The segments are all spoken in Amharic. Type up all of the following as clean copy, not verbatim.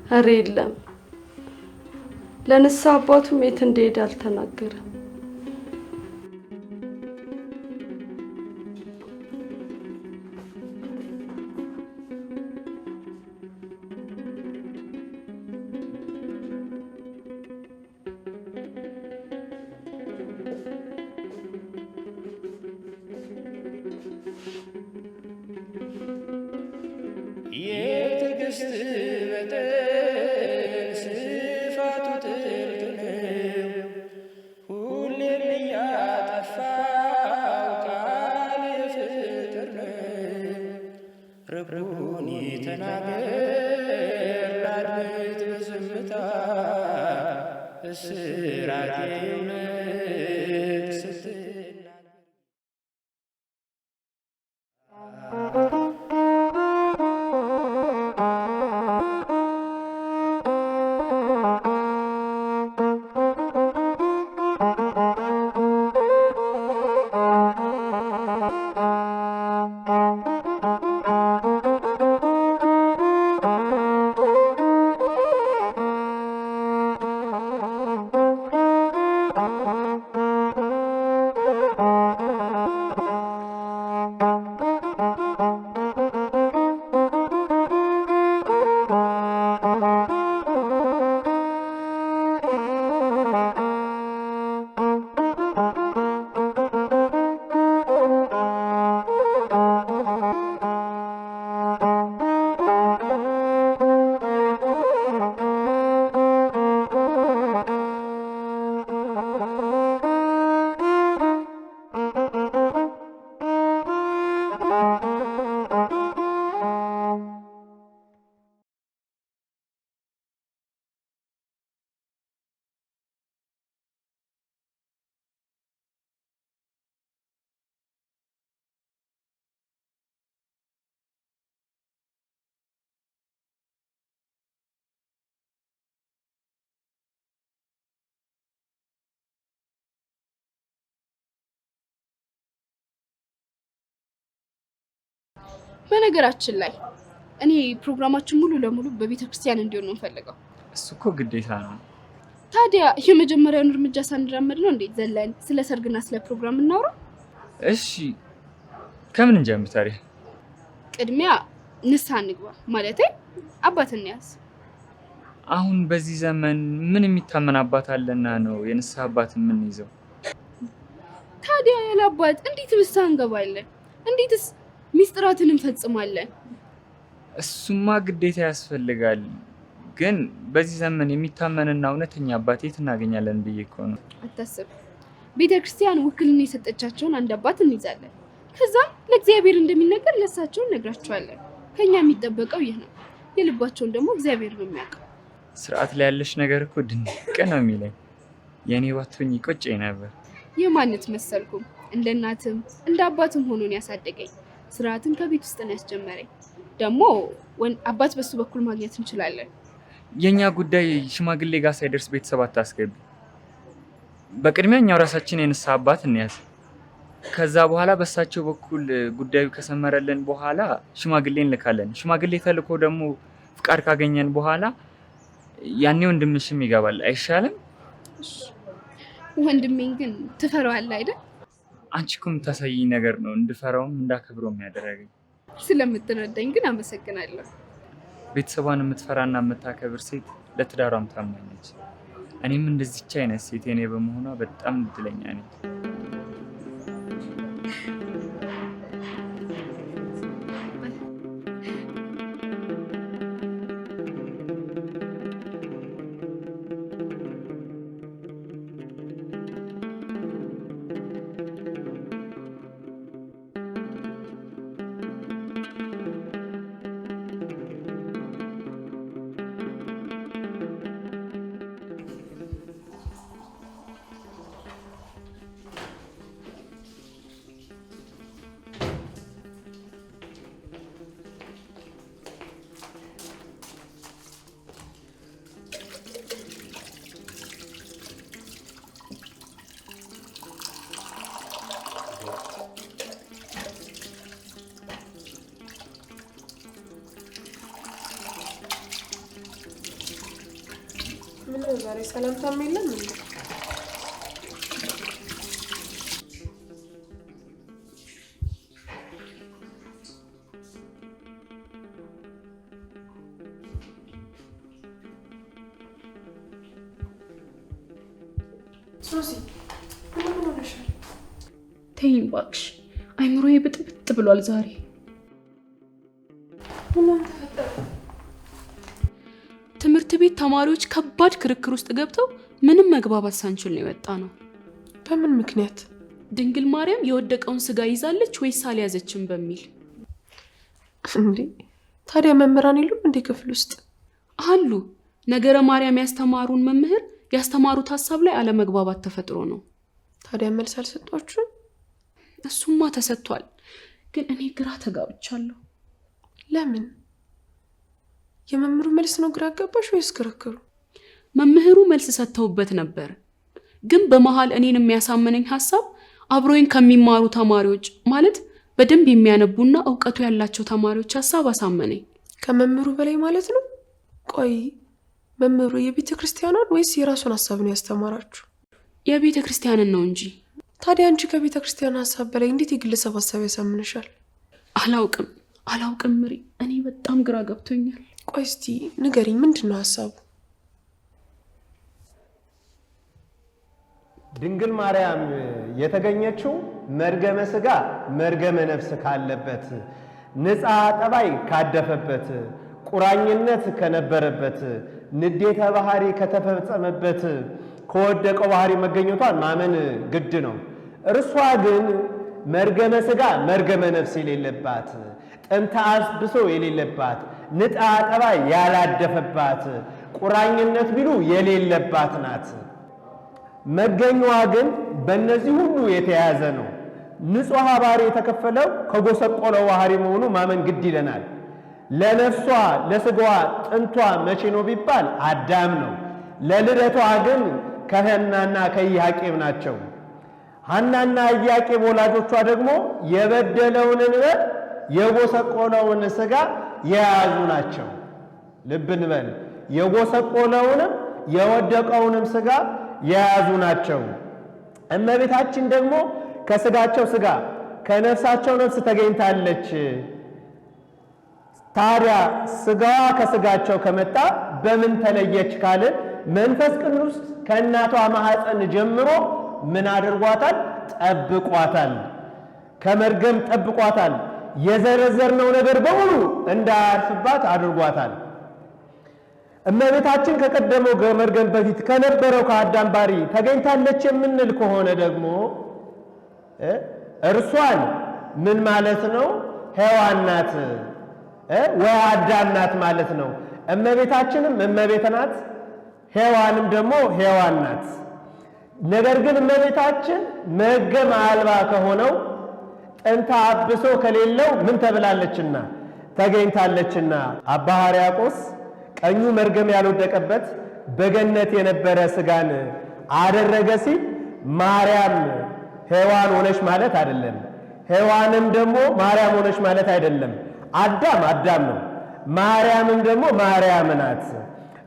ኧረ የለም ለንስሐ አባቱም የት እንደሄደ አልተናገረም። በነገራችን ላይ እኔ ፕሮግራማችን ሙሉ ለሙሉ በቤተክርስቲያን እንዲሆን ነው ፈልገው። እሱ እኮ ግዴታ ነው። ታዲያ የመጀመሪያውን እርምጃ ሳንራመድ ነው እንዴ ዘለን ስለ ሰርግና ስለ ፕሮግራም እናውራ? እሺ ከምን እንጀምር ታዲያ? ቅድሚያ ንስሐ እንግባ ማለቴ አባትን ያዝ። አሁን በዚህ ዘመን ምን የሚታመን አባት አለና ነው የንስሐ አባት የምንይዘው? ታዲያ ያለ አባት እንዴት ንስሐ እንገባለን? እንዴትስ ሚስጥራትን እንፈጽማለን? እሱማ ግዴታ ያስፈልጋል። ግን በዚህ ዘመን የሚታመንና እውነተኛ አባት የት እናገኛለን ብዬ እኮ ነው። አታስብ። ቤተክርስቲያን ውክልና የሰጠቻቸውን አንድ አባት እንይዛለን። ከዛም ለእግዚአብሔር እንደሚነገር ለሳቸው እነግራቸዋለን። ከኛ የሚጠበቀው ይህ ነው። የልባቸውን ደግሞ እግዚአብሔር ነው የሚያውቀው። ስርዓት ላይ ያለሽ ነገር እኮ ድንቅ ነው የሚለኝ። የኔ ባትሆኝ ቆጨኝ ነበር። የማንት መሰልኩም እንደ እናትም እንደ አባትም ሆኖን ያሳደገኝ። ስርዓትን ከቤት ውስጥ ነው ያስጀመረኝ። ደግሞ አባት በሱ በኩል ማግኘት እንችላለን። የኛ ጉዳይ ሽማግሌ ጋር ሳይደርስ ቤተሰብ አታስገቢ። በቅድሚያ እኛው ራሳችን የንስሐ አባት እንያዝ። ከዛ በኋላ በሳቸው በኩል ጉዳዩ ከሰመረልን በኋላ ሽማግሌ እንልካለን። ሽማግሌ ተልኮ ደግሞ ፍቃድ ካገኘን በኋላ ያኔ ወንድምሽም ይገባል። አይሻልም? ወንድሜን ግን ትፈራዋለህ አይደል? አንቺ እኮ የምታሳይኝ ነገር ነው እንድፈራውም እንዳከብረውም ያደረገኝ። ስለምትረዳኝ ግን አመሰግናለሁ። ቤተሰቧን የምትፈራና የምታከብር ሴት ለትዳሯም ታማኝ ነች። እኔም እንደዚች አይነት ሴት የኔ በመሆኗ በጣም እድለኛ ነኝ። ምን ዛሬ ሰላምታም የለም እንዴ? ሶሲ ምን ሆነሻል? ተይኝ እባክሽ፣ አይምሮዬ ብጥብጥ ብሏል ዛሬ። ምን ተፈጠረ? ትምህርት ቤት ተማሪዎች ከባድ ክርክር ውስጥ ገብተው ምንም መግባባት ሳንችል ነው የወጣ ነው። በምን ምክንያት? ድንግል ማርያም የወደቀውን ስጋ ይዛለች ወይስ አልያዘችም በሚል። እንዴ ታዲያ መምህራን የሉም እንዴ ክፍል ውስጥ? አሉ። ነገረ ማርያም ያስተማሩን መምህር ያስተማሩት ሐሳብ ላይ አለመግባባት ተፈጥሮ ነው። ታዲያ መልስ አልሰጧችሁም? እሱማ ተሰጥቷል፣ ግን እኔ ግራ ተጋብቻለሁ። ለምን? የመምህሩ መልስ ነው ግራ አጋባሽ ወይስ ክርክሩ? መምህሩ መልስ ሰጥተውበት ነበር፣ ግን በመሃል እኔን የሚያሳመነኝ ሐሳብ አብሮኝ ከሚማሩ ተማሪዎች ማለት በደንብ የሚያነቡና ዕውቀቱ ያላቸው ተማሪዎች ሐሳብ አሳመነኝ። ከመምህሩ በላይ ማለት ነው? ቆይ መምህሩ የቤተ ክርስቲያኗን ወይስ የራሱን ሐሳብ ነው ያስተማራችሁ? የቤተ ክርስቲያንን ነው እንጂ። ታዲያ አንቺ ከቤተ ክርስቲያን ሐሳብ በላይ እንዴት የግለሰብ ሐሳብ ያሳምንሻል? አላውቅም ምሪ፣ እኔ በጣም ግራ ገብቶኛል። ቆይ እስቲ ንገሪኝ፣ ምንድነው ሐሳቡ? ድንግል ማርያም የተገኘችው መርገመ ሥጋ መርገመ ነፍስ ካለበት፣ ንጻ ጠባይ ካደፈበት፣ ቁራኝነት ከነበረበት፣ ንዴተ ባህሪ ከተፈጸመበት ከወደቀው ባህሪ መገኘቷን ማመን ግድ ነው። እርሷ ግን መርገመ ሥጋ መርገመ ነፍስ የሌለባት፣ ጥንተ አስብሶ የሌለባት፣ ንጣ ጠባይ ያላደፈባት፣ ቁራኝነት ቢሉ የሌለባት ናት። መገኛዋ ግን በእነዚህ ሁሉ የተያዘ ነው። ንጹሕ ባህሪ የተከፈለው ከጎሰቆለው ባህሪ መሆኑ ማመን ግድ ይለናል። ለነፍሷ ለሥጋዋ ጥንቷ መቼ ነው ቢባል አዳም ነው። ለልደቷ ግን ከሐናና ከኢያቄም ናቸው። ሐናና ኢያቄም ወላጆቿ ደግሞ የበደለውን እንበል የጎሰቆለውን ሥጋ የያዙ ናቸው። ልብ እንበል፣ የጎሰቆለውንም የወደቀውንም ሥጋ የያዙ ናቸው። እመቤታችን ደግሞ ከሥጋቸው ሥጋ ከነፍሳቸው ነፍስ ተገኝታለች። ታዲያ ሥጋዋ ከሥጋቸው ከመጣ በምን ተለየች ካልን መንፈስ ቅዱስ ከእናቷ ማኅፀን ጀምሮ ምን አድርጓታል? ጠብቋታል። ከመርገም ጠብቋታል። የዘረዘርነው ነገር በሙሉ እንዳያርፍባት አድርጓታል። እመቤታችን ከቀደመው መርገም በፊት ከነበረው ከአዳም ባሪ ተገኝታለች የምንል ከሆነ ደግሞ እርሷን ምን ማለት ነው? ሔዋን ናት ወይ አዳም ናት ማለት ነው። እመቤታችንም እመቤት ናት፣ ሔዋንም ደግሞ ሔዋን ናት። ነገር ግን እመቤታችን መርገም አልባ ከሆነው ጥንተ አብሶ ከሌለው ምን ተብላለችና ተገኝታለችና አባ ሕርያቆስ ቀኙ መርገም ያልወደቀበት በገነት የነበረ ሥጋን አደረገ ሲል ማርያም ሔዋን ሆነች ማለት አይደለም። ሔዋንም ደግሞ ማርያም ሆነች ማለት አይደለም። አዳም ነው፣ ማርያምም ደግሞ ማርያም ናት።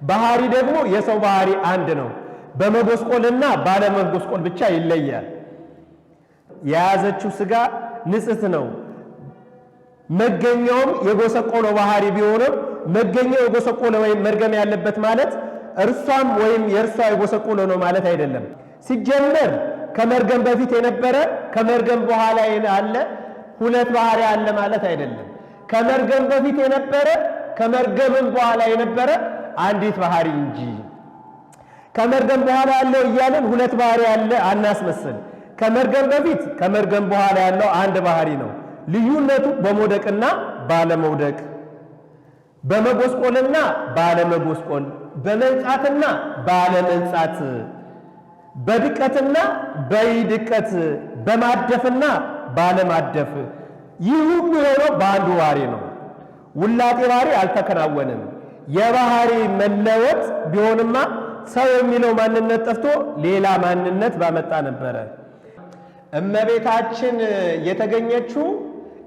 ባህሪ ደግሞ የሰው ባህሪ አንድ ነው። በመጎስቆልና ባለመጎስቆል ብቻ ይለያል። የያዘችው ስጋ ንጽሕት ነው። መገኛውም የጎሰቆለው ባህሪ ቢሆንም መገኛው የጎሰቆለ ወይም መርገም ያለበት ማለት እርሷም ወይም የእርሷ የጎሰቆለ ነው ማለት አይደለም። ሲጀመር ከመርገም በፊት የነበረ ከመርገም በኋላ ያለ ሁለት ባህሪ አለ ማለት አይደለም። ከመርገም በፊት የነበረ ከመርገምም በኋላ የነበረ አንዲት ባህሪ እንጂ ከመርገም በኋላ ያለው እያለን ሁለት ባህሪ አለ አናስመስል። ከመርገም በፊት ከመርገም በኋላ ያለው አንድ ባህሪ ነው። ልዩነቱ በመውደቅና ባለመውደቅ፣ በመጎስቆልና ባለመጎስቆል፣ በመንጻትና ባለመንጻት፣ በድቀትና በይድቀት፣ በማደፍና ባለማደፍ። ይህ ሁሉ የሆነው በአንዱ ባህሪ ነው። ውላጤ ባህሪ አልተከናወነም። የባህሪ መለወጥ ቢሆንማ ሰው የሚለው ማንነት ጠፍቶ ሌላ ማንነት ባመጣ ነበረ። እመቤታችን የተገኘችው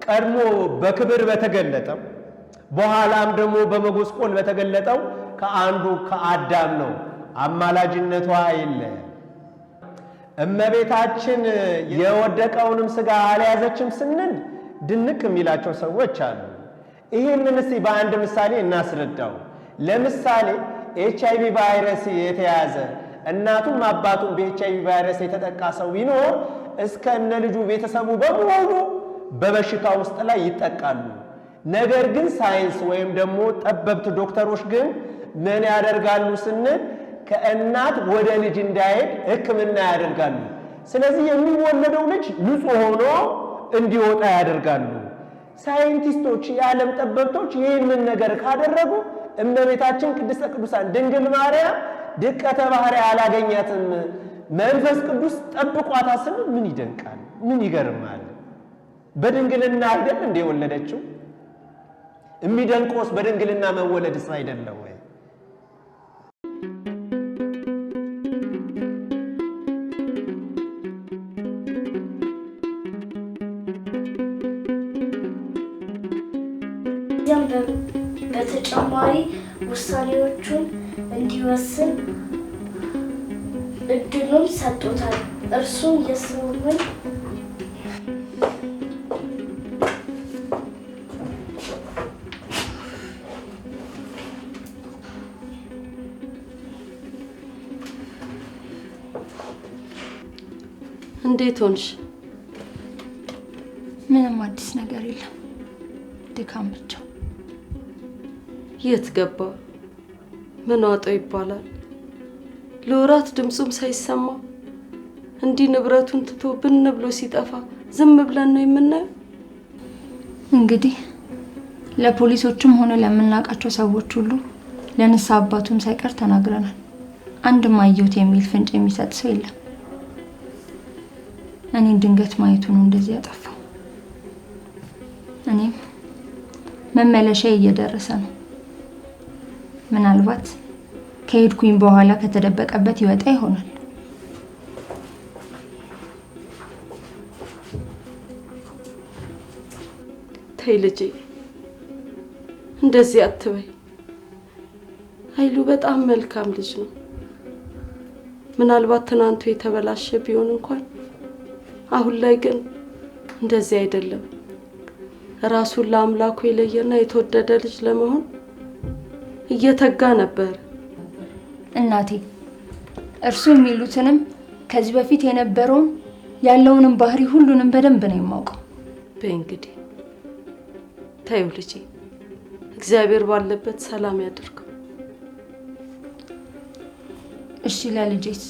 ቀድሞ በክብር በተገለጠው በኋላም ደግሞ በመጎስቆል በተገለጠው ከአንዱ ከአዳም ነው። አማላጅነቷ የለ። እመቤታችን የወደቀውንም ስጋ አልያዘችም ስንል ድንቅ የሚላቸው ሰዎች አሉ። ይህንን እስቲ በአንድ ምሳሌ እናስረዳው። ለምሳሌ ኤችአይቪ ቫይረስ የተያዘ እናቱም አባቱም በኤችአይቪ ቫይረስ የተጠቃ ሰው ቢኖር እስከ እነ ልጁ ቤተሰቡ በሙሉ በበሽታ ውስጥ ላይ ይጠቃሉ። ነገር ግን ሳይንስ ወይም ደግሞ ጠበብት ዶክተሮች ግን ምን ያደርጋሉ ስንል ከእናት ወደ ልጅ እንዳይሄድ ሕክምና ያደርጋሉ። ስለዚህ የሚወለደው ልጅ ንጹሕ ሆኖ እንዲወጣ ያደርጋሉ። ሳይንቲስቶች፣ የዓለም ጠበብቶች ይህንን ነገር ካደረጉ እመቤታችን ቅድስተ ቅዱሳን ድንግል ማርያም ድቀተ ባህሪ አላገኛትም፣ መንፈስ ቅዱስ ጠብቋታ ስንል ምን ይደንቃል? ምን ይገርማል? በድንግልና አይደል እንደ ወለደችው? የሚደንቀውስ በድንግልና መወለድስ አይደለም ወይ? በተጨማሪ ውሳኔዎቹን እንዲወስን እድሉን ሰጥቶታል። እርሱም የስሙን እንዴት ሆንሽ? ምንም አዲስ ነገር የለም፣ ድካም ብቻ። የት ገባ? ምን ዋጠው ይባላል? ለወራት ድምፁም ሳይሰማ እንዲህ ንብረቱን ትቶ ብን ብሎ ሲጠፋ ዝም ብለን ነው የምናየው? እንግዲህ ለፖሊሶችም ሆነ ለምናውቃቸው ሰዎች ሁሉ ለንስሐ አባቱም ሳይቀር ተናግረናል። አንድም አየሁት የሚል ፍንጭ የሚሰጥ ሰው የለም። እኔን ድንገት ማየቱ ነው እንደዚህ ያጠፋው። እኔም መመለሻዬ እየደረሰ ነው። ምናልባት ከሄድኩኝ በኋላ ከተደበቀበት ይወጣ ይሆናል። ተይ ልጄ፣ እንደዚህ አትበይ። ኃይሉ በጣም መልካም ልጅ ነው። ምናልባት ትናንቱ የተበላሸ ቢሆን እንኳን አሁን ላይ ግን እንደዚህ አይደለም። ራሱን ለአምላኩ የለየና የተወደደ ልጅ ለመሆን እየተጋ ነበር። እናቴ እርሱ የሚሉትንም ከዚህ በፊት የነበረውን ያለውንም ባህሪ ሁሉንም በደንብ ነው የማውቀው። በእንግዲህ ታዩ ልጄ፣ እግዚአብሔር ባለበት ሰላም ያድርገው። እሺ ለልጄስ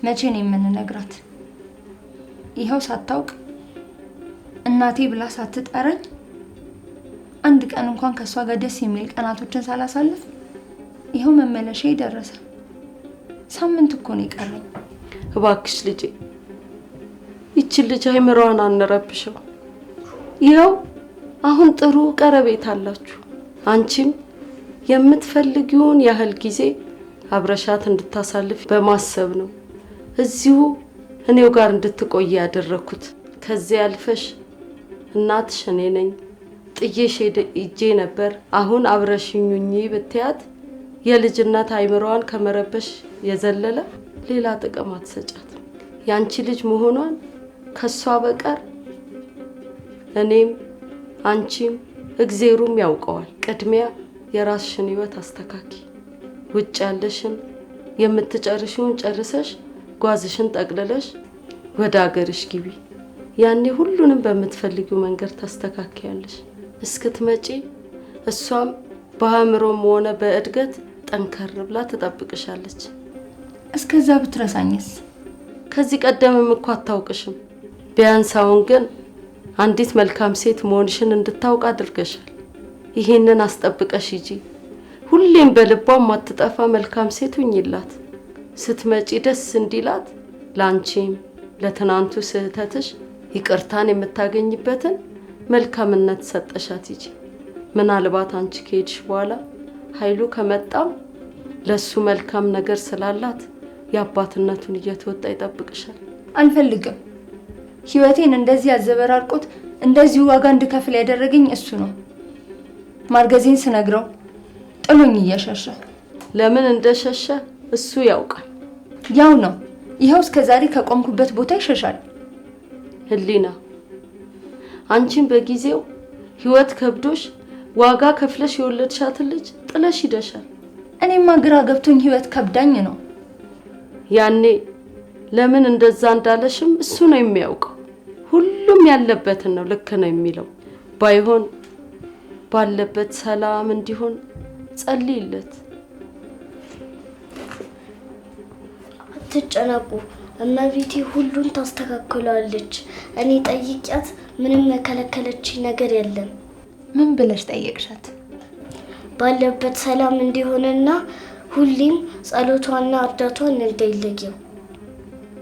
መቼ ነው የምንነግራት? ይኸው ሳታውቅ እናቴ ብላ ሳትጠራኝ አንድ ቀን እንኳን ከሷ ጋር ደስ የሚል ቀናቶችን ሳላሳልፍ ይኸው መመለሻ ደረሰ። ሳምንት እኮ ነው የቀረኝ። እባክሽ ልጄ፣ ይቺ ልጅ አይምሮዋን አንረብሽው። ይኸው አሁን ጥሩ ቀረቤት አላችሁ። አንቺም የምትፈልጊውን ያህል ጊዜ አብረሻት እንድታሳልፍ በማሰብ ነው እዚሁ እኔው ጋር እንድትቆይ ያደረኩት። ከዚህ አልፈሽ እናትሽ እኔ ነኝ ጥዬሽ ሄጄ ነበር አሁን አብረሽኙኝ ብትያት የልጅነት አይምሮዋን ከመረበሽ የዘለለ ሌላ ጥቅም አትሰጫት። ያንቺ ልጅ መሆኗን ከሷ በቀር እኔም አንቺም እግዚአብሔሩም ያውቀዋል። ቅድሚያ የራስሽን ህይወት አስተካኪ። ውጭ ያለሽን የምትጨርሺውን ጨርሰሽ ጓዝሽን ጠቅልለሽ ወደ ሀገርሽ ግቢ። ያኔ ሁሉንም በምትፈልጊው መንገድ ታስተካክያለሽ። እስክትመጪ እሷም በአእምሮም ሆነ በእድገት ጠንከር ብላ ትጠብቅሻለች። እስከዛ ብትረሳኝስ? ከዚህ ቀደምም እኮ አታውቅሽም። ቢያንስ አሁን ግን አንዲት መልካም ሴት መሆንሽን እንድታውቅ አድርገሻል። ይሄንን አስጠብቀሽ ሂጂ። ሁሌም በልቧ ማትጠፋ መልካም ሴት ሁኚላት። ስትመጪ ደስ እንዲላት ላንቺም ለትናንቱ ስህተትሽ ይቅርታን የምታገኝበትን መልካምነት ሰጠሻት ሂጂ። ምናልባት አንቺ ከሄድሽ በኋላ ኃይሉ ከመጣም ለሱ መልካም ነገር ስላላት የአባትነቱን እየተወጣ ይጠብቅሻል። አልፈልግም። ህይወቴን እንደዚህ አዘበራርቆት እንደዚህ ዋጋ እንድከፍል ያደረገኝ እሱ ነው። ማርገዜን ስነግረው ጥሎኝ እየሸሸ ለምን እንደሸሸ እሱ ያውቃል። ያው ነው። ይኸው እስከዛሬ ከቆምኩበት ቦታ ይሸሻል። ህሊና አንቺን በጊዜው ህይወት ከብዶሽ ዋጋ ከፍለሽ የወለድሻትን ልጅ ጥለሽ ሂደሻል። እኔማ ግራ ገብቶኝ ህይወት ከብዳኝ ነው። ያኔ ለምን እንደዛ እንዳለሽም እሱ ነው የሚያውቀው። ሁሉም ያለበትን ነው ልክ ነው የሚለው። ባይሆን ባለበት ሰላም እንዲሆን ጸልይለት። አትጨነቁ፣ እመቤቴ ሁሉን ታስተካክላለች። እኔ ጠይቂያት ምንም የከለከለችኝ ነገር የለም። ምን ብለሽ ጠየቅሻት? ባለበት ሰላም እንዲሆንና ሁሌም ጸሎቷና እርዳቷን እንዳይለየው።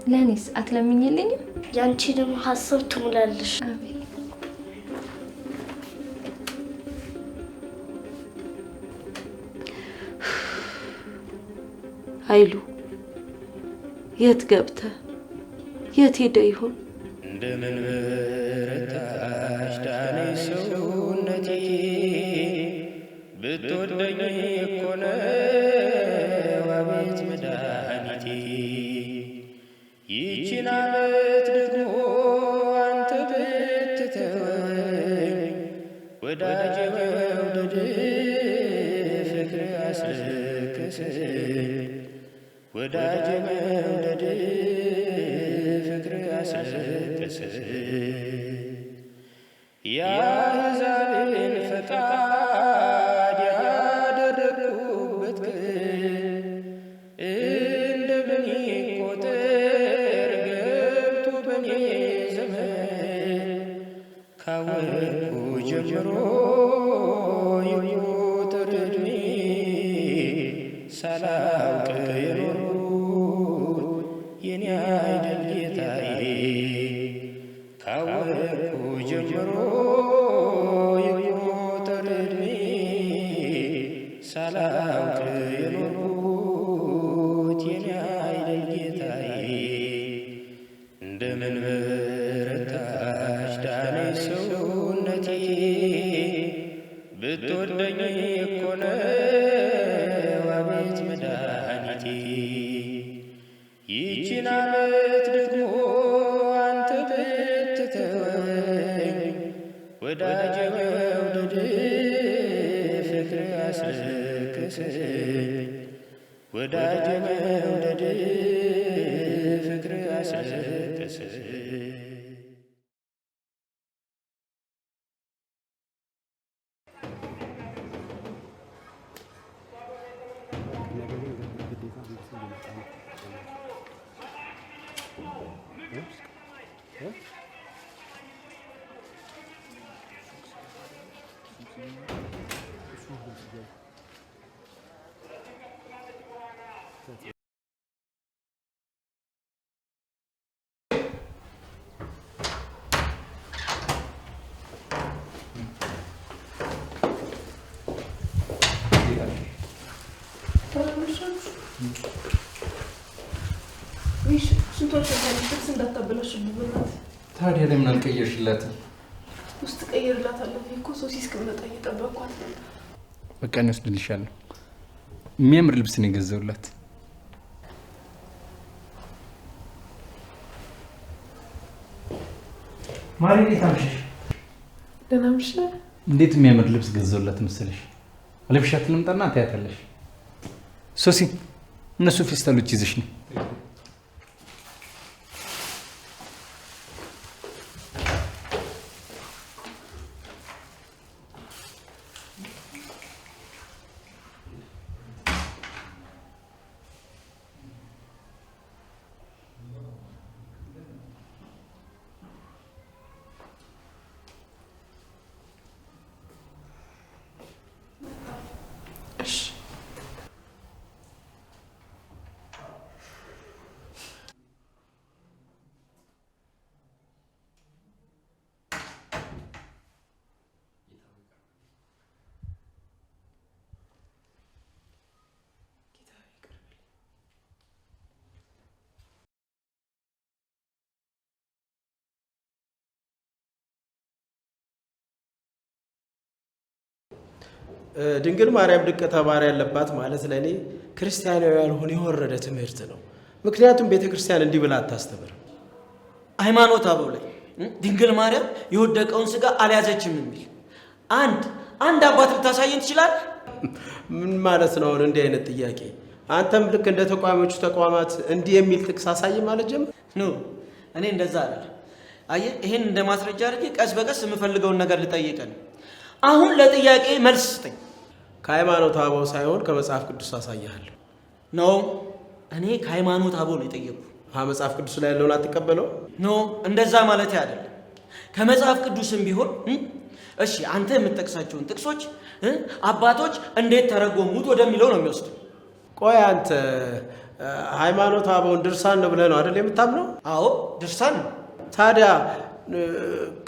ለኔስ አትለምኝልኝም? ያንቺንም ሀሳብ ትሙላለሽ። አሜን። ኃይሉ የት ገብተ የት ሄደ ይሆን? እንደምን በረታሽ ዳኔ ሰውነቴ ብትወደኝ እኮ ነው አቤት መድኃኒቴ። ይህችን ዓመት ደግሞ አንተ ብትተወኝ ወዳጄ መውደድ ፍቅር አስለቀሰኝ። ወዳጄ መውደድ ፍቅር አስለቀሰኝ። የአሕዛብን ፈቃድ ያደረግኩበት ቀን እንደምን ይቆጠር ገብቶ በኔ ዘመን። ካወቅኩ ጀምሮ ይቆጠር ዕድሜ ሳላውቅ የኖርኩት የኔ አይደል ጌታዬ። ካወቅኩ ጀምሮ ይቆጠር ዕድሜ ሳላውቅ የኖርኩት የኔ አይደል ጌታዬ። እንደምን በረታሽ ዳኔ ሰውነቴ ብትወደኝ እኮ ነው አቤት መድኃኒቴ። ይህችን ዓመት ደግሞ አንተ ብትተወኝ ወዳጄ መውደድ ፍቅር አስለቀሰኝ። ወዳጄ መውደድ ፍቅር አስለቀሰኝ። ትንሽ እንዳታበላሽብኝ በእናትህ። ታዲያ ለምን አልቀየርሽላትም? ውስጥ ቀይርላታለሁ እኮ ሶሲ እስክትመጣ እየጠበቅኳት ነው። በቃ እኔ ወስድልሻለሁ። የሚያምር ልብስ ነው የገዛሁላት። ማሪ እንዴት አምሽሽ? ደህና ነሽ? እንዴት የሚያምር ልብስ ገዛሁላት መሰለሽ? አለብሻት ልምጣና ታያታለሽ። ሶሲ እነሱ ፌስታሎች ይዘሽ ነው። ድንግል ማርያም ድቀተ ባሕርይ ያለባት ማለት ለኔ ክርስቲያናዊ ያልሆነ የወረደ ትምህርት ነው። ምክንያቱም ቤተክርስቲያን እንዲህ ብላ አታስተምርም። ሃይማኖት አበው ላይ ድንግል ማርያም የወደቀውን ስጋ አልያዘችም የሚል አንድ አባት ልታሳየን ትችላለህ? ምን ማለት ነው አሁን እንዲህ አይነት ጥያቄ? አንተም ልክ እንደ ተቋሞቹ ተቋማት እንዲህ የሚል ጥቅስ አሳይ ማለት ጀምር ነው። እኔ እንደዛ አይደለም። አየህ፣ ይሄን እንደ ማስረጃ አድርጌ ቀስ በቀስ የምፈልገውን ነገር ልጠይቀን። አሁን ለጥያቄ መልስ ስጠኝ። ከሃይማኖት አበው ሳይሆን ከመጽሐፍ ቅዱስ አሳያለሁ ነው። እኔ ከሃይማኖት አበው ነው የጠየቁ። መጽሐፍ ቅዱስ ላይ ያለውን አትቀበለው? ኖ፣ እንደዛ ማለት አይደለም። ከመጽሐፍ ቅዱስም ቢሆን እሺ፣ አንተ የምትጠቅሳቸውን ጥቅሶች አባቶች እንዴት ተረጎሙት ወደሚለው ነው የሚወስድ። ቆይ አንተ ሃይማኖት አበውን ድርሳን ነው ብለህ ነው አይደል የምታምነው? አዎ ድርሳን ነው። ታዲያ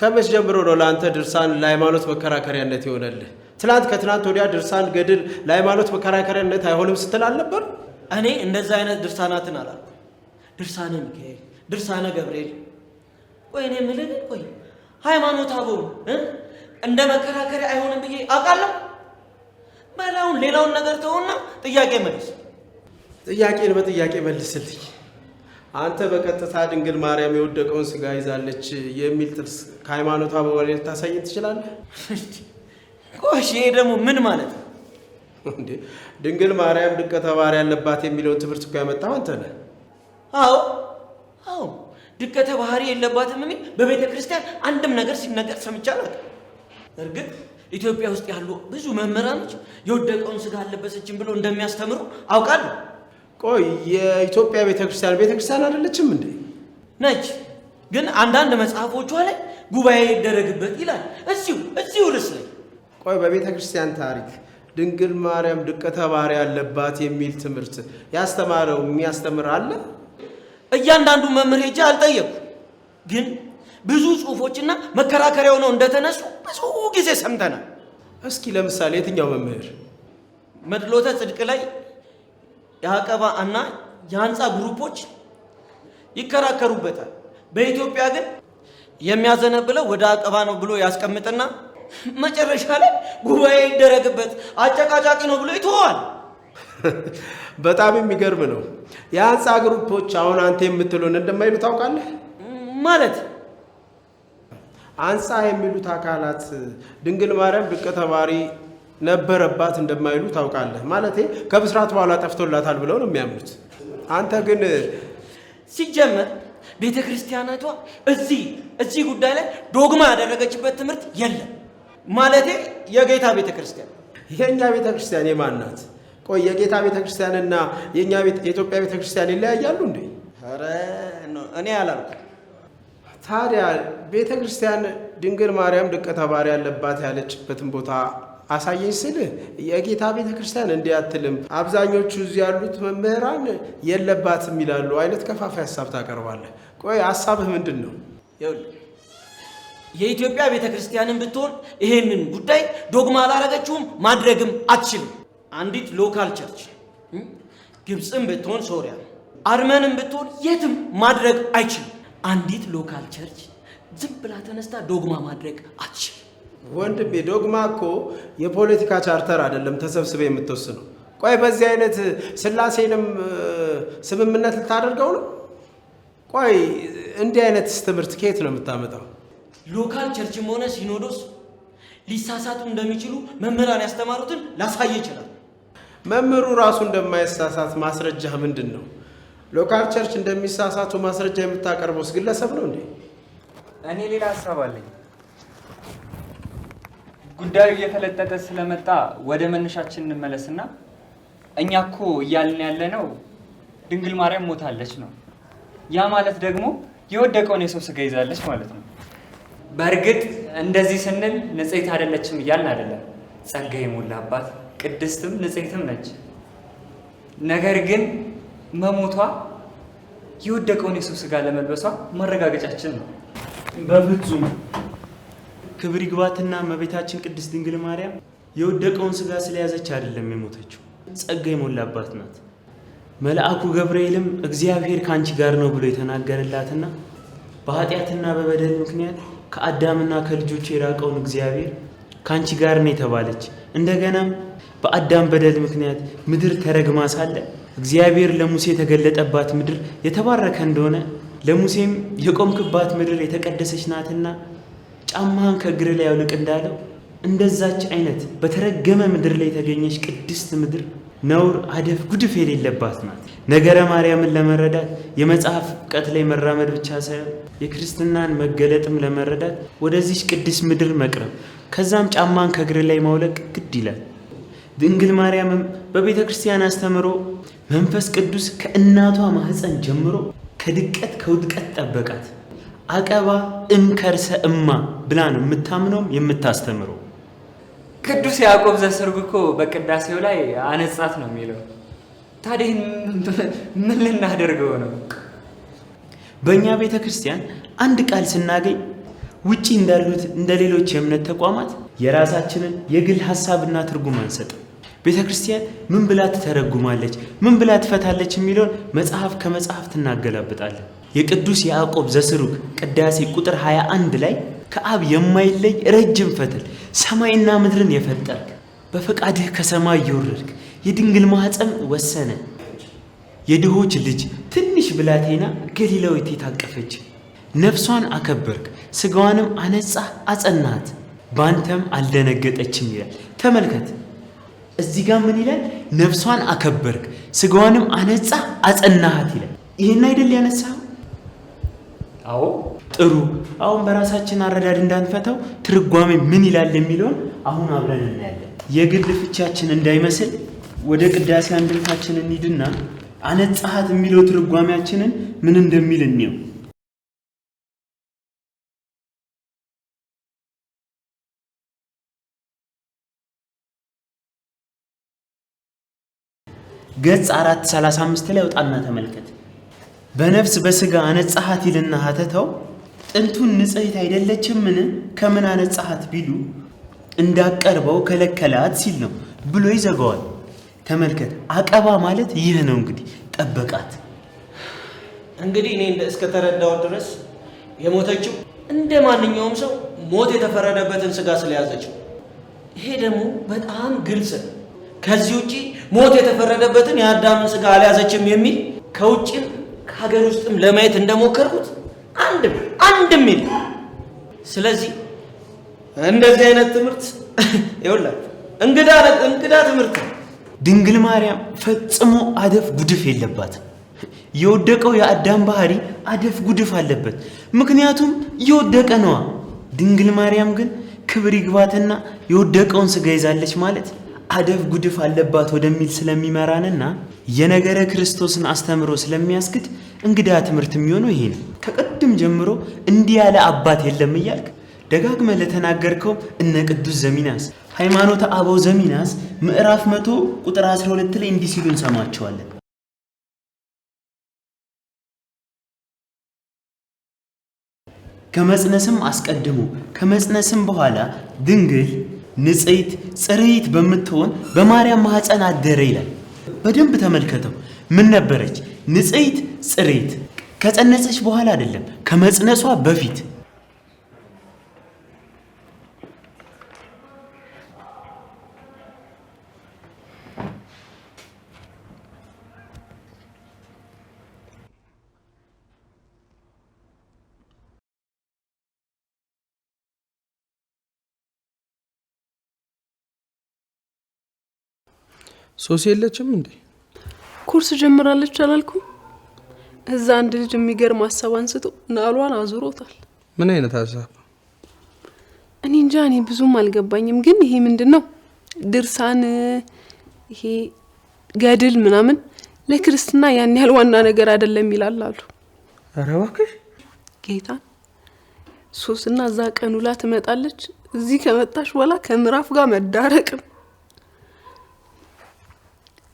ከመቼ ጀምሮ ነው ለአንተ ድርሳን ለሃይማኖት መከራከሪያነት ይሆነልህ? ትናንት ከትናንት ወዲያ ድርሳን ገድል ለሃይማኖት መከራከሪያነት አይሆንም ስትል አልነበር? እኔ እንደዛ አይነት ድርሳናትን አላልኩም። ድርሳነ ሚካኤል፣ ድርሳነ ገብርኤል። ቆይ እኔ የምልህ ቆይ ሃይማኖት አበው እንደ መከራከሪያ አይሆንም ብዬ አውቃለሁ። በላውን ሌላውን ነገር ተውና ጥያቄ መልስ። ጥያቄን በጥያቄ መልስልኝ። አንተ በቀጥታ ድንግል ማርያም የወደቀውን ስጋ ይዛለች የሚል ጥቅስ ከሃይማኖት አበው ላይ ልታሳየን ትችላለህ? ቆሽ ይሄ ደግሞ ምን ማለት ነው እንዴ? ድንግል ማርያም ድቀተ ባሕርይ ያለባት የሚለውን ትምህርት እኮ ያመጣው አንተ ነህ። አዎ ድቀተ ባሕርይ የለባትም የሚል በቤተ ክርስቲያን አንድም ነገር ሲነገር ሰምቼ አላውቅም። እርግጥ ኢትዮጵያ ውስጥ ያሉ ብዙ መምህራኖች የወደቀውን ስጋ አለበሰችም ብሎ እንደሚያስተምሩ አውቃለሁ። ቆይ የኢትዮጵያ ቤተክርስቲያን አይደለችም እንዴ? ነች። ግን አንዳንድ መጽሐፎቿ ላይ ጉባኤ ይደረግበት ይላል እዚሁ ርዕስ ላይ። ቆይ በቤተክርስቲያን ታሪክ ድንግል ማርያም ድቀተ ባሕርይ ያለባት የሚል ትምህርት ያስተማረው የሚያስተምር አለ? እያንዳንዱ መምህር ሄጄ አልጠየኩም። ግን ብዙ ጽሁፎችና መከራከሪያው ነው እንደተነሱ ብዙ ጊዜ ሰምተናል። እስኪ ለምሳሌ የትኛው መምህር? መድሎተ ጽድቅ ላይ የአቀባ እና የአንጻ ግሩፖች ይከራከሩበታል። በኢትዮጵያ ግን የሚያዘነብለው ወደ አቀባ ነው ብሎ ያስቀምጥና መጨረሻ ላይ ጉባኤ ይደረግበት አጨቃጫቂ ነው ብሎ ይተዋል። በጣም የሚገርም ነው። የአንጻ ግሩፖች አሁን አንተ የምትሉን እንደማይሉ ታውቃለህ? ማለት አንጻ የሚሉት አካላት ድንግል ማርያም ድቀተ ባሕርይ ነበረባት እንደማይሉ ታውቃለህ? ማለቴ ከብስራት በኋላ ጠፍቶላታል ብለው ነው የሚያምኑት። አንተ ግን ሲጀመር ቤተ ክርስቲያናቷ እዚህ ጉዳይ ላይ ዶግማ ያደረገችበት ትምህርት የለም። ማለቴ የጌታ ቤተ ክርስቲያን። የእኛ ቤተ ክርስቲያን የማን ናት? ቆይ የጌታ ቤተ ክርስቲያንና የኢትዮጵያ ቤተ ክርስቲያን ይለያያሉ እንዴ? ኧረ እኔ አላልኩም። ታዲያ ቤተ ክርስቲያን ድንግል ማርያም ድቀተ ባሕርይ ያለባት ያለችበትን ቦታ አሳየኝ ስልህ የጌታ ቤተ ክርስቲያን እንዲህ አትልም፣ አብዛኞቹ እዚህ ያሉት መምህራን የለባትም ይላሉ አይነት ከፋፋይ ሀሳብ ታቀርባለህ። ቆይ ሀሳብህ ምንድን ነው? የኢትዮጵያ ቤተ ክርስቲያንን ብትሆን ይሄንን ጉዳይ ዶግማ አላረገችውም፣ ማድረግም አትችልም። አንዲት ሎካል ቸርች ግብፅም ብትሆን ሶሪያ፣ አርመንም ብትሆን የትም ማድረግ አይችልም። አንዲት ሎካል ቸርች ዝም ብላ ተነስታ ዶግማ ማድረግ አትችልም። ወንድሜ ዶግማ እኮ የፖለቲካ ቻርተር አይደለም ተሰብስበ የምትወስነው። ቆይ በዚህ አይነት ስላሴንም ስምምነት ልታደርገው ነው? ቆይ እንዲህ አይነት ትምህርት ከየት ነው የምታመጣው? ሎካል ቸርችም ሆነ ሲኖዶስ ሊሳሳቱ እንደሚችሉ መምህራን ያስተማሩትን ላሳየ ይችላል። መምህሩ ራሱ እንደማይሳሳት ማስረጃ ምንድን ነው? ሎካል ቸርች እንደሚሳሳቱ ማስረጃ የምታቀርበውስ ግለሰብ ነው እንዴ? እኔ ሌላ ሀሳብ አለኝ። ጉዳዩ እየተለጠጠ ስለመጣ ወደ መነሻችን እንመለስና እኛ እኮ እያልን ያለነው ድንግል ማርያም ሞታለች ነው። ያ ማለት ደግሞ የወደቀውን የሰው ስጋ ይዛለች ማለት ነው። በእርግጥ እንደዚህ ስንል ንጽሕት አይደለችም እያልን አይደለም። ጸጋ የሞላባት ቅድስትም ንጽሕትም ነች። ነገር ግን መሞቷ የወደቀውን የሰው ስጋ ለመልበሷ ማረጋገጫችን ነው። በፍጹም ክብር ይግባትና እመቤታችን ቅድስት ድንግል ማርያም የወደቀውን ስጋ ስለያዘች አይደለም የሞተችው፣ ጸጋ የሞላባት ናት። መልአኩ ገብርኤልም እግዚአብሔር ከአንቺ ጋር ነው ብሎ የተናገረላትና በኃጢአትና በበደል ምክንያት ከአዳምና ከልጆቹ የራቀውን እግዚአብሔር ከአንቺ ጋር ነው የተባለች። እንደገናም በአዳም በደል ምክንያት ምድር ተረግማ ሳለ እግዚአብሔር ለሙሴ የተገለጠባት ምድር የተባረከ እንደሆነ ለሙሴም የቆምክባት ምድር የተቀደሰች ናትና ጫማህን ከእግር ላይ አውልቅ እንዳለው እንደዛች አይነት በተረገመ ምድር ላይ የተገኘች ቅድስት ምድር ነውር፣ አደፍ፣ ጉድፍ የሌለባት ናት። ነገረ ማርያምን ለመረዳት የመጽሐፍ እውቀት ላይ መራመድ ብቻ ሳይሆን የክርስትናን መገለጥም ለመረዳት ወደዚች ቅድስት ምድር መቅረብ ከዛም ጫማን ከእግር ላይ ማውለቅ ግድ ይላል። ድንግል ማርያምም በቤተ ክርስቲያን አስተምሮ መንፈስ ቅዱስ ከእናቷ ማህፀን ጀምሮ ከድቀት ከውድቀት ጠበቃት። አቀባ እምከርሰ እማ ብላ ነው የምታምነውም የምታስተምረው። ቅዱስ ያዕቆብ ዘስርግ እኮ በቅዳሴው ላይ አነጻት ነው የሚለው። ታዲያ ምን ልናደርገው ነው? በእኛ ቤተ ክርስቲያን አንድ ቃል ስናገኝ ውጪ እንዳሉት እንደ ሌሎች የእምነት ተቋማት የራሳችንን የግል ሀሳብና ትርጉም አንሰጥም። ቤተ ክርስቲያን ምን ብላ ትተረጉማለች፣ ምን ብላ ትፈታለች የሚለውን መጽሐፍ ከመጽሐፍ እናገላብጣለን። የቅዱስ ያዕቆብ ዘስሩግ ቅዳሴ ቁጥር 21 ላይ ከአብ የማይለይ ረጅም ፈትል ሰማይና ምድርን የፈጠርክ በፈቃድህ ከሰማይ የወረድክ የድንግል ማኅፀን ወሰነ የድሆች ልጅ ትንሽ ብላቴና ገሊላዊት የታቀፈች ነፍሷን አከበርክ ስጋዋንም አነጻህ አጸናት ባንተም አልደነገጠችም ይላል። ተመልከት እዚህ ጋር ምን ይላል? ነፍሷን አከበርክ ስጋዋንም አነጻህ አጸናሃት ይላል። ይሄን አይደል ያነሳው? አዎ ጥሩ። አሁን በራሳችን አረዳድ እንዳንፈታው ትርጓሜ ምን ይላል የሚለውን አሁን አብረን እናያለን። የግል ፍቻችን እንዳይመስል ወደ ቅዳሴ አንድምታችን እንሂድና አነጻሃት የሚለው ትርጓሜያችንን ምን እንደሚል እንየው። ገጽ 435 ላይ ወጣና ተመልከት። በነፍስ በስጋ አነጻሃት ይልና ሀተታው ጥንቱን ንጽሕት አይደለችምን ከምን አነጻሃት ቢሉ እንዳቀርበው ከለከላት ሲል ነው ብሎ ይዘጋዋል። ተመልከት አቀባ ማለት ይህ ነው እንግዲህ ጠበቃት። እንግዲህ እኔ እስከተረዳው ድረስ የሞተችው እንደ ማንኛውም ሰው ሞት የተፈረደበትን ስጋ ስለያዘችው፣ ይሄ ደግሞ በጣም ግልጽ ነው። ከዚህ ውጪ ሞት የተፈረደበትን የአዳምን ስጋ አልያዘችም የሚል ከውጭም ከሀገር ውስጥም ለማየት እንደሞከርኩት አንድም የለም። ስለዚህ እንደዚህ አይነት ትምህርት ይኸውላችሁ እንግዳ ትምህርት ነው። ድንግል ማርያም ፈጽሞ አደፍ ጉድፍ የለባትም። የወደቀው የአዳም ባህሪ አደፍ ጉድፍ አለበት፣ ምክንያቱም የወደቀ ነዋ። ድንግል ማርያም ግን ክብር ይግባትና የወደቀውን ስጋ ይዛለች ማለት አደፍ ጉድፍ አለባት ወደሚል ስለሚመራንና የነገረ ክርስቶስን አስተምሮ ስለሚያስክድ እንግዳ ትምህርት የሚሆነው ይሄ ነው። ከቅድም ጀምሮ እንዲህ ያለ አባት የለም እያልክ ደጋግመ ለተናገርከው እነ ቅዱስ ዘሚናስ ሃይማኖተ አበው ዘሚናስ ምዕራፍ 100 ቁጥር 12 ላይ እንዲህ ሲሉ እንሰማቸዋለን። ከመጽነስም አስቀድሞ ከመጽነስም በኋላ ድንግል ንጽሕት ጽርይት በምትሆን በማርያም ማኅፀን አደረ ይላል። በደንብ ተመልከተው። ምን ነበረች? ንጽሕት ጽሬት ከጸነሰች በኋላ አይደለም ከመጽነሷ በፊት ሶሲ የለችም እንዴ? ኩርስ ጀምራለች አላልኩም? እዛ አንድ ልጅ የሚገርም ሀሳብ አንስቶ ናሏን አዙሮታል። ምን አይነት ሀሳብ? እኔ እንጃ፣ እኔ ብዙም አልገባኝም። ግን ይሄ ምንድነው ድርሳን፣ ይሄ ገድል ምናምን ለክርስትና ያን ያህል ዋና ነገር አይደለም ይላል አሉ። ኧረ እባክሽ ጌታን ሶስና እዛ ቀኑላ ትመጣለች። እዚህ ከመጣሽ በኋላ ከምዕራፍ ጋር መዳረቅም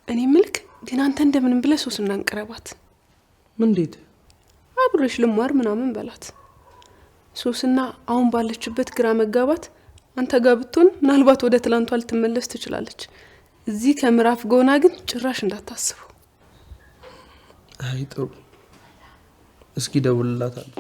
እኔ ምልክ ግን አንተ እንደምንም ብለህ ሶስና እንቅረባት። እንዴት? አብረሽ ልማር ምናምን በላት። ሶስና አሁን ባለችበት ግራ መጋባት አንተ ጋር ብትሆን ምናልባት ወደ ትላንቷ ልትመለስ ትችላለች። እዚህ ከምዕራፍ ጎና ግን ጭራሽ እንዳታስበው። አይ ጥሩ፣ እስኪ ደውልላታለሁ።